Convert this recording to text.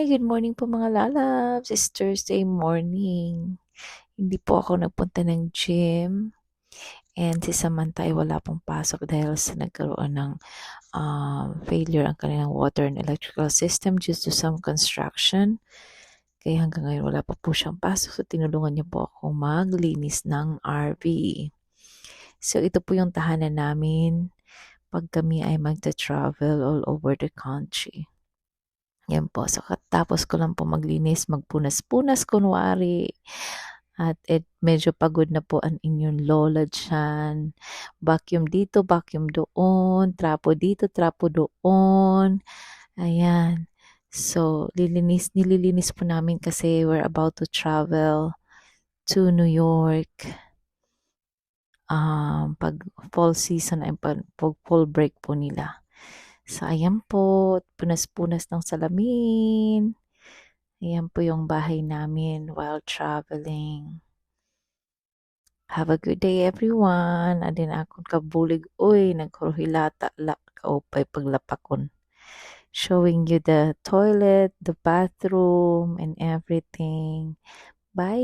Good morning po mga lalabs. It's Thursday morning. Hindi po ako nagpunta ng gym. And si Samantha ay wala pong pasok dahil sa nagkaroon ng failure ang kanilang water and electrical system due to some construction. Kaya hanggang ngayon wala pa po siyang pasok. So tinulungan niya po ako maglinis ng RV. So ito po yung tahanan namin pag kami ay magta-travel all over the country. Yan po. So, katapos ko lang po maglinis, magpunas-punas kunwari. At medyo pagod na po ang inyong lola dyan. Vacuum dito, vacuum doon. Trapo dito, trapo doon. Ayan. So, nililinis po namin kasi we're about to travel to New York. Pag fall season ay pag fall break po nila. So, ayan po, punas-punas ng salamin. Ayan po yung bahay namin while traveling. Have a good day, everyone. Adin akong kabulig. Uy, nagkuruhilata. Kaupay paglapakon. Showing you the toilet, the bathroom, and everything. Bye!